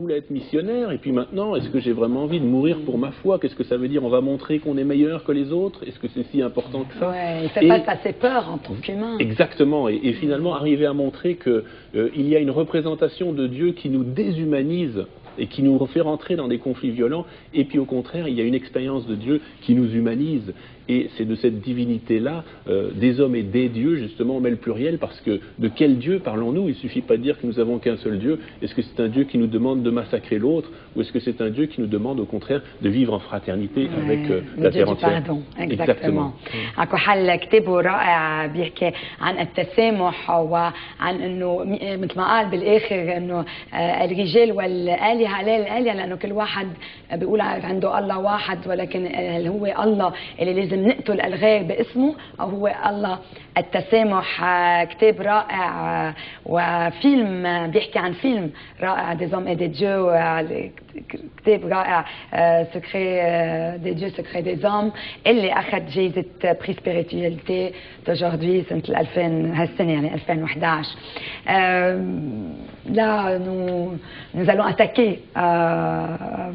voulais être missionnaire, et puis maintenant, est-ce que j'ai vraiment envie de mourir pour ma foi? Qu'est-ce que ça veut dire? On va montrer qu'on est meilleur que les autres? Est-ce que c'est si important que ça? Ouais, il ne fait pas passer peur en tant qu'humain. Exactement, et finalement arriver à montrer qu'il y a une représentation de Dieu qui nous déshumanise et qui nous fait rentrer dans des conflits violents, et puis au contraire, il y a une expérience de Dieu qui nous humanise. Et c'est de cette divinité-là, des hommes et des dieux, justement, on met le pluriel, parce que de quel Dieu parlons-nous? Il ne suffit pas de dire que nous n'avons qu'un seul Dieu. Est-ce que c'est un Dieu qui nous demande de massacrer l'autre, ou est-ce que c'est un Dieu qui nous demande, au contraire, de vivre en fraternité avec la terre entière? Exactement. اكو حل كتابه رائع بيحكي عن التسامح وعن انه مثل ما قال بالاخر انه الرجال والآلهة لا الآلهة، لانه كل واحد بيقول عنده الله واحد، ولكن هل هو الله اللي لازم نقتل الغير باسمه، او هو الله التسامح؟ كتاب رائع وفيلم بيحكي عن فيلم رائع des hommes et des dieux، كتاب رائع secret des dieux secret des hommes اللي اخذ جائزة بري spiritualité d'aujourd'hui سنة 2000 هالسنة يعني 2011. Là, nous allons attaquer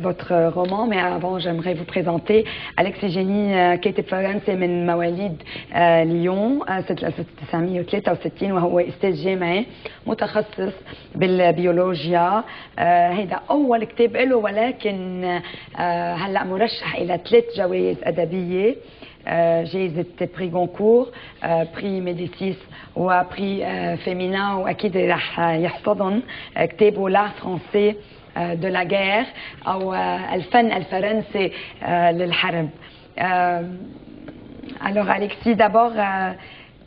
votre roman, mais avant, j'aimerais vous présenter Alexis Génie كاتب فرنسي من مواليد ليون سنة 1963، وهو أستاذ جامعي متخصص بالبيولوجيا. هيدا أول كتاب له، ولكن هلأ مرشح إلى 3 جوائز أدبية، جائزة بري غونكور، بري ميديسيس، وبري فيمينا، واكيد راح يحصدهم. كتابه لا فرنسي de la guerre او الفن الفرنسي للحرب. Alors Alexis, d'abord,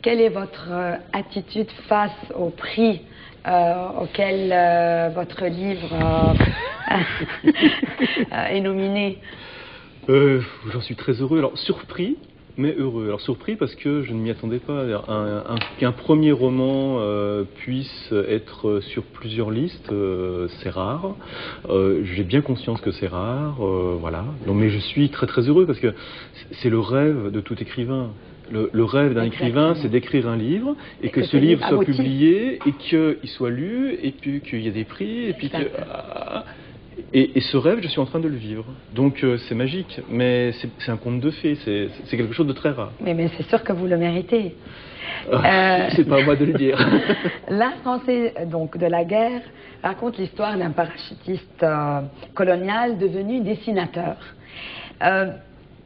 quelle est votre attitude face au prix auquel votre livre est nominé? J'en suis très heureux. Alors, surpris, mais heureux. Alors, surpris parce que je ne m'y attendais pas. Qu'un premier roman puisse être sur plusieurs listes, c'est rare. J'ai bien conscience que c'est rare. Voilà. Donc, mais je suis très très heureux parce que c'est le rêve de tout écrivain. Le rêve d'un écrivain, c'est d'écrire un livre et que ce livre soit publié et qu'il soit lu et puis qu'il y ait des prix et puis que... Et ce rêve, je suis en train de le vivre. Donc c'est magique, mais c'est un conte de fées, c'est quelque chose de très rare. Mais c'est sûr que vous le méritez. C'est pas à moi de le dire. La Français donc, de la guerre raconte l'histoire d'un parachutiste colonial devenu dessinateur.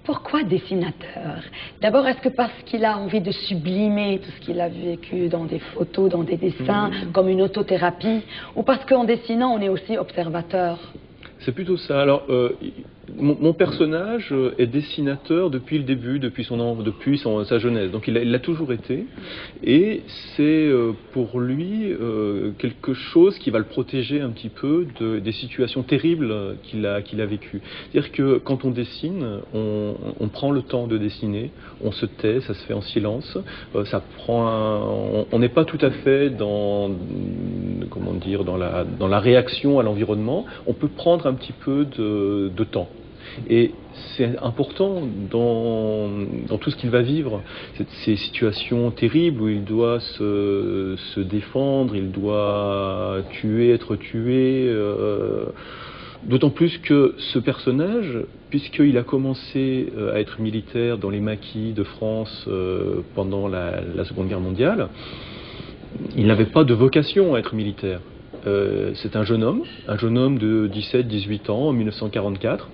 Pourquoi dessinateur? D'abord, est-ce que parce qu'il a envie de sublimer tout ce qu'il a vécu dans des photos, dans des dessins, comme une autothérapie, ou parce qu'en dessinant, on est aussi observateur? C'est plutôt ça. Alors, mon personnage est dessinateur depuis le début, depuis sa jeunesse. Donc il l'a toujours été. Et c'est pour lui quelque chose qui va le protéger un petit peu des situations terribles qu'il a vécues. C'est-à-dire que quand on dessine, on prend le temps de dessiner, on se tait, ça se fait en silence. On n'est pas tout à fait dans la réaction à l'environnement. On peut prendre un petit peu de temps. Et c'est important dans tout ce qu'il va vivre, ces situations terribles où il doit se défendre, il doit être tué. D'autant plus que ce personnage, puisqu'il a commencé à être militaire dans les maquis de France pendant la Seconde Guerre mondiale, il n'avait pas de vocation à être militaire. C'est un jeune homme de 17-18 ans en 1944,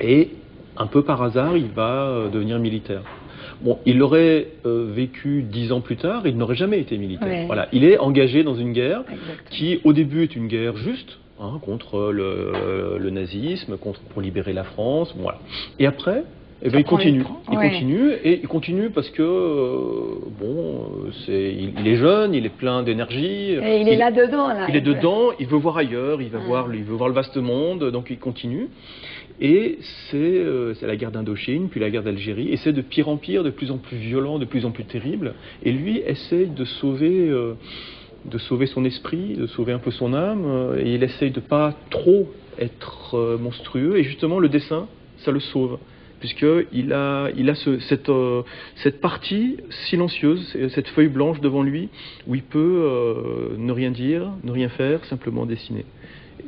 et un peu par hasard, il va devenir militaire. Bon, il l'aurait vécu 10 ans plus tard, il n'aurait jamais été militaire. Ouais. Voilà, il est engagé dans une guerre qui, au début, est une guerre juste, contre le nazisme, pour libérer la France. Voilà. Et après, il continue. Il continue parce que il est jeune, il est plein d'énergie. Et il est là-dedans. Il est dedans, il veut voir ailleurs, il veut voir le vaste monde, donc il continue. Et c'est la guerre d'Indochine, puis la guerre d'Algérie, et c'est de pire en pire, de plus en plus violent, de plus en plus terrible. Et lui essaye de sauver son esprit, de sauver un peu son âme, et il essaye de pas trop être monstrueux. Et justement, le dessin, ça le sauve. Puisqu'il a cette partie silencieuse, cette feuille blanche devant lui, où il peut ne rien dire, ne rien faire, simplement dessiner.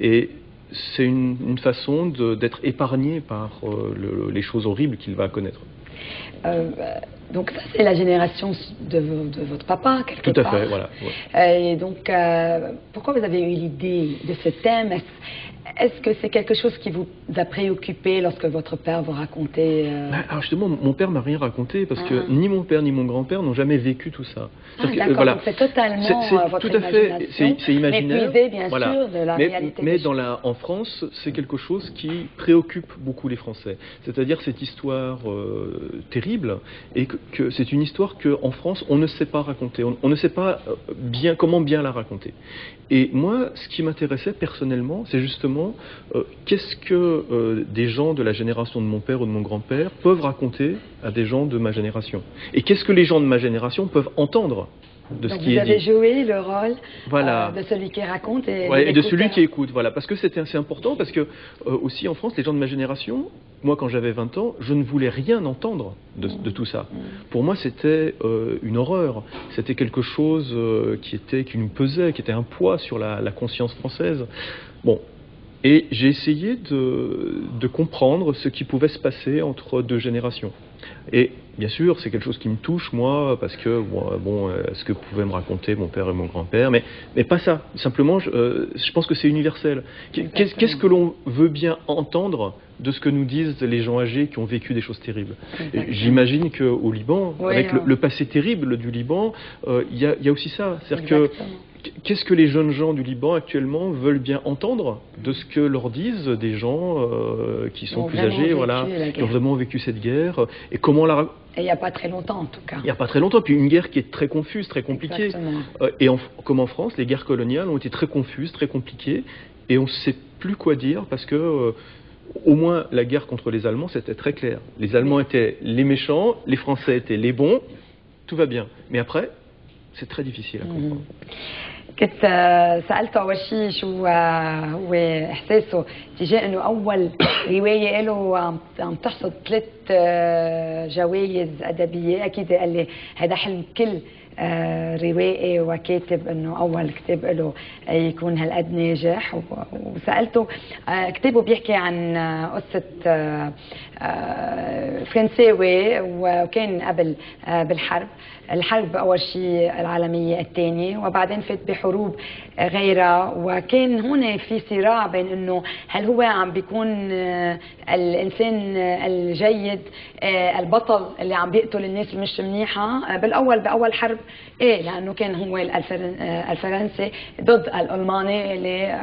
Et c'est une façon d'être épargné par les choses horribles qu'il va connaître. Donc ça, c'est la génération de votre papa, quelque part. Tout à fait, voilà. Ouais. Et donc, pourquoi vous avez eu l'idée de ce thème? Est-ce que c'est quelque chose qui vous a préoccupé lorsque votre père vous racontait Alors justement, mon père m'a rien raconté parce que ni mon père ni mon grand-père n'ont jamais vécu tout ça. D'accord, voilà. donc c'est totalement votre tout à fait, c'est imaginaire. Maîtrisé, bien sûr, de la réalité. Mais en France, c'est quelque chose qui préoccupe beaucoup les Français. C'est-à-dire cette histoire terrible, et que c'est une histoire qu'en France, on ne sait pas raconter. On ne sait pas comment bien la raconter. Et moi, ce qui m'intéressait personnellement, c'est justement qu'est-ce que des gens de la génération de mon père ou de mon grand-père peuvent raconter à des gens de ma génération. Et qu'est-ce que les gens de ma génération peuvent entendre de ce qui est dit. Vous avez joué le rôle voilà. de celui qui raconte et, et de celui qui écoute. Voilà. Parce que c'était assez important, parce que aussi en France, les gens de ma génération, moi quand j'avais 20 ans, je ne voulais rien entendre de tout ça. Pour moi, c'était une horreur. C'était quelque chose qui nous pesait, qui était un poids sur la conscience française. Bon. Et j'ai essayé de comprendre ce qui pouvait se passer entre deux générations. Et bien sûr, c'est quelque chose qui me touche, moi, parce que, ce que pouvaient me raconter mon père et mon grand-père, mais pas ça. Simplement, je pense que c'est universel. Qu'est-ce que l'on veut bien entendre de ce que nous disent les gens âgés qui ont vécu des choses terribles? J'imagine qu'au Liban, avec le passé terrible du Liban, il y a aussi ça. C'est-à-dire que qu'est-ce que les jeunes gens du Liban actuellement veulent bien entendre de ce que leur disent des gens qui sont plus âgés, voilà, qui ont vraiment vécu cette guerre, et comment la... Et il n'y a pas très longtemps, en tout cas. Il n'y a pas très longtemps, puis une guerre qui est très confuse, très compliquée. Comme en France, les guerres coloniales ont été très confuses, très compliquées, et on ne sait plus quoi dire, parce que... au moins, la guerre contre les Allemands, c'était très clair. Les Allemands étaient les méchants, les Français étaient les bons, tout va bien. Mais après, c'est très difficile à comprendre. كنت سألته أول شيء شو هو إحساسه تجاه إنه أول رواية له عم تحصد 3 جوائز أدبية. أكيد قال لي هذا حلم كل روائي وكاتب انه اول كتاب له يكون هالقد ناجح. وسالته كتابه بيحكي عن قصه فرنساوي وكان قبل الحرب اول شيء العالميه الثانيه، وبعدين فات بحروب غيرها، وكان هون في صراع بين انه هل هو عم بيكون الانسان الجيد البطل اللي عم بيقتل الناس اللي مش منيحه باول حرب، لانه كان هو الفرنسي ضد الالماني اللي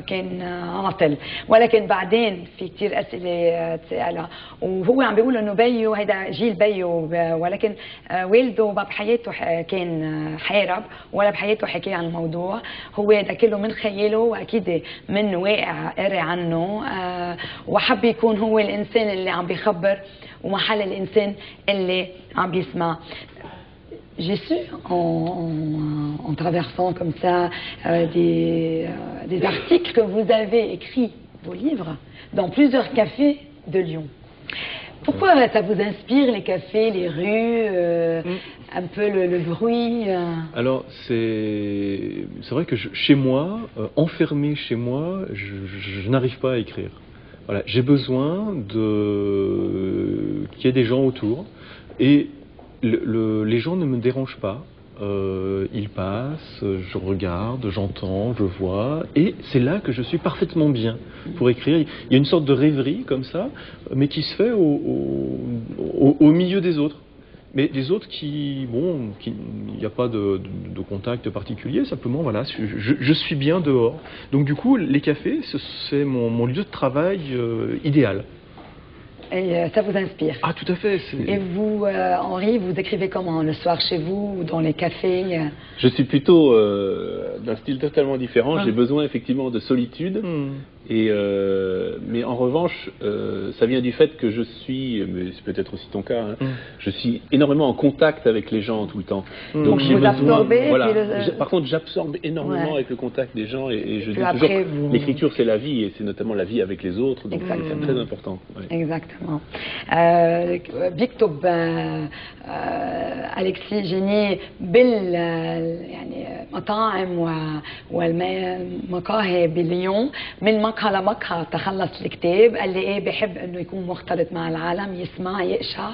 كان عاطل، ولكن بعدين في كثير اسئله تسالها وهو عم بيقول انه بيو هيدا جيل بيو، ولكن والده ما بحياته كان حارب ولا بحياته حكي عن الموضوع، هو ده كله من خياله واكيد من واقع قري عنه، وحب يكون هو الانسان اللي عم بيخبر ومحل الانسان اللي عم بيسمع. J'ai su, en traversant comme ça des articles que vous avez écrits, vos livres, dans plusieurs cafés de Lyon. Pourquoi ça vous inspire, les cafés, les rues, un peu le bruit Alors, c'est vrai que chez moi, enfermé chez moi, je n'arrive pas à écrire. Voilà, j'ai besoin qu'il y ait des gens autour. Et les gens ne me dérangent pas, ils passent, je regarde, j'entends, je vois, et c'est là que je suis parfaitement bien pour écrire. Il y a une sorte de rêverie comme ça, mais qui se fait au milieu des autres. Mais des autres il n'y a pas de contact particulier, simplement voilà, je suis bien dehors. Donc du coup, les cafés, c'est mon lieu de travail idéal. Et ça vous inspire? Ah, tout à fait. Et vous, Henri, vous écrivez comment? Le soir chez vous ou dans les cafés? Je suis plutôt d'un style totalement différent. J'ai besoin effectivement de solitude. Mais en revanche, ça vient du fait que je suis, mais c'est peut-être aussi ton cas, je suis énormément en contact avec les gens tout le temps. Donc j'ai besoin. Voilà. Par contre, j'absorbe énormément avec le contact des gens et je dis toujours l'écriture c'est la vie et c'est notamment la vie avec les autres. Donc c'est très important. Ouais. Exactement. بيكتب أليكسي جيني يعني مطاعم والمقاهي بليون من مقهى لمقهى تخلص الكتاب. قال لي ايه بحب انه يكون مختلط مع العالم، يسمع يقشع.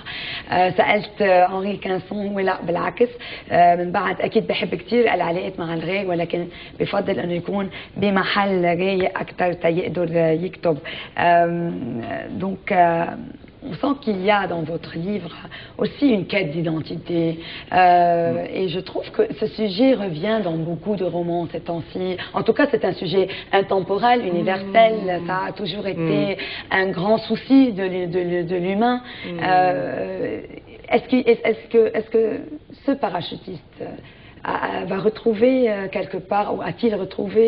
سالت انري كانسون، هو لا بالعكس، من بعد اكيد بحب كثير العلاقات مع الغير، ولكن بفضل انه يكون بمحل رايق اكثر تيقدر يكتب. Donc on sent qu'il y a dans votre livre aussi une quête d'identité. Et je trouve que ce sujet revient dans beaucoup de romans ces temps-ci. En tout cas, c'est un sujet intemporel, universel. Ça a toujours été un grand souci de l'humain. Est-ce que ce parachutiste va retrouver quelque part, ou a-t-il retrouvé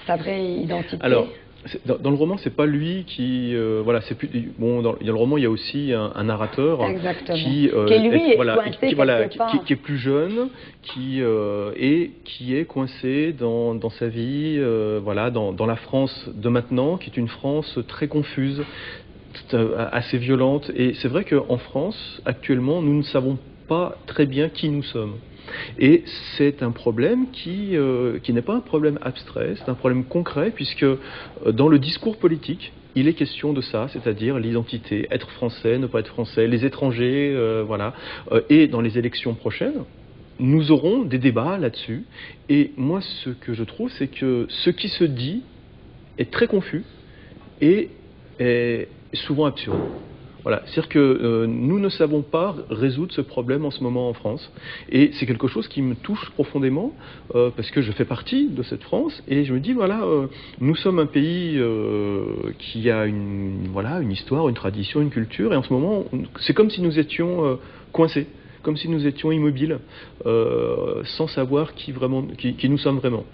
sa vraie identité? Alors, dans le roman, c'est pas lui qui, voilà, c'est plus bon. Dans le roman, il y a aussi un narrateur qui est plus jeune, qui est coincé dans sa vie, voilà, dans la France de maintenant, qui est une France très confuse, assez violente. Et c'est vrai qu'en France, actuellement, nous ne savons pas très bien qui nous sommes. Et c'est un problème qui n'est pas un problème abstrait, c'est un problème concret, puisque dans le discours politique, il est question de ça, c'est-à-dire l'identité, être français, ne pas être français, les étrangers, voilà. Et dans les élections prochaines, nous aurons des débats là-dessus. Et moi, ce que je trouve, c'est que ce qui se dit est très confus et est souvent absurde. Voilà, c'est-à-dire que nous ne savons pas résoudre ce problème en ce moment en France, et c'est quelque chose qui me touche profondément parce que je fais partie de cette France, et je me dis voilà, nous sommes un pays qui a une histoire, une tradition, une culture, et en ce moment c'est comme si nous étions coincés, comme si nous étions immobiles, sans savoir qui nous sommes vraiment.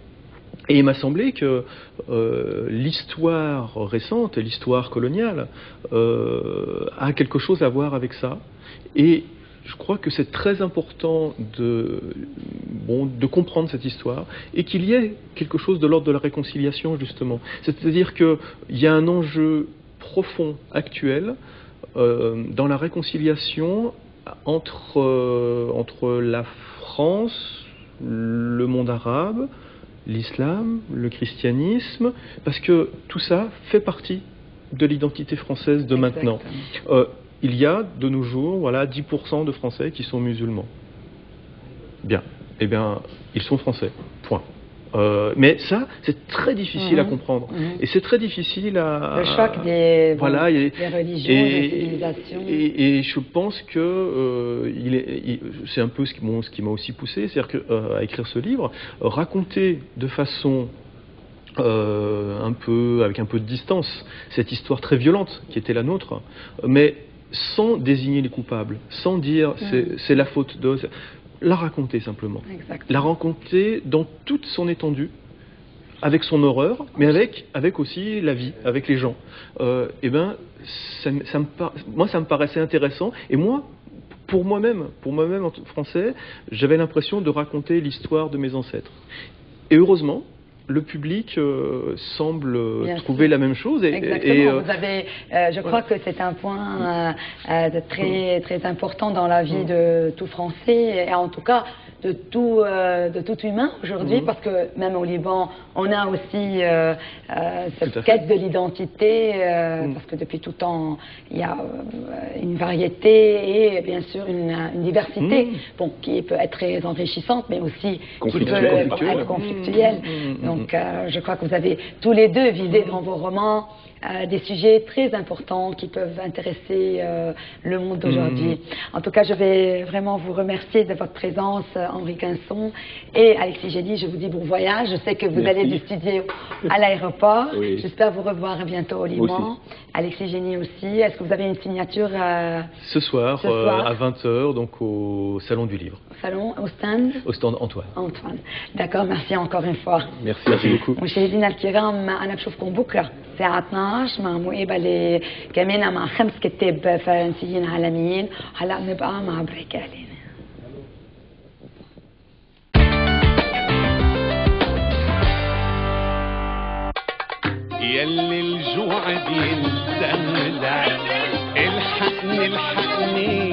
Et il m'a semblé que l'histoire récente, l'histoire coloniale, a quelque chose à voir avec ça. Et je crois que c'est très important de comprendre cette histoire, et qu'il y ait quelque chose de l'ordre de la réconciliation, justement. C'est-à-dire qu'il y a un enjeu profond, actuel, dans la réconciliation entre la France, le monde arabe, l'islam, le christianisme, parce que tout ça fait partie de l'identité française de maintenant. Il y a de nos jours, voilà, 10% de Français qui sont musulmans. Bien, eh bien, ils sont français, point. Mais ça, c'est très difficile à comprendre. Et c'est très difficile à... Le choc des religions, des civilisations. Et je pense que c'est un peu ce qui m'a aussi poussé, c'est-à-dire à écrire ce livre, raconter de façon avec un peu de distance cette histoire très violente qui était la nôtre, mais sans désigner les coupables, sans dire c'est la faute de... La raconter simplement. Exactement. La raconter dans toute son étendue, avec son horreur, mais avec aussi la vie, avec les gens. Eh ben, moi, ça me paraissait intéressant. Et moi, pour moi-même en français, j'avais l'impression de raconter l'histoire de mes ancêtres. Et heureusement, le public semble trouver la même chose. Exactement. Vous avez, je crois que c'est un point très, très important dans la vie de tout Français, et en tout cas de tout humain aujourd'hui, parce que même au Liban, on a aussi cette quête de l'identité, parce que depuis tout temps, il y a une variété et bien sûr une diversité qui peut être très enrichissante, mais aussi qui peut être conflictuelle. Donc je crois que vous avez tous les deux visé dans vos romans des sujets très importants qui peuvent intéresser le monde d'aujourd'hui. En tout cas, je vais vraiment vous remercier de votre présence, Henri Quinson, et Alexis Génie. Je vous dis bon voyage. Je sais que vous allez du studio à l'aéroport. Oui. J'espère vous revoir bientôt au Liban. Alexis Génie aussi. Est-ce que vous avez une signature ce soir à 20h, donc au Salon du Livre. Au stand Antoine. D'accord, merci encore une fois. Merci beaucoup. مشاهدينا الكرام، أنا بشوفكم بكرة الساعة 12 مع مقابلة كمان مع 5 كتاب فرنسيين عالميين. هلا بنبقى مع بريك إعلاني. يلي الجوع بيلزم الحقني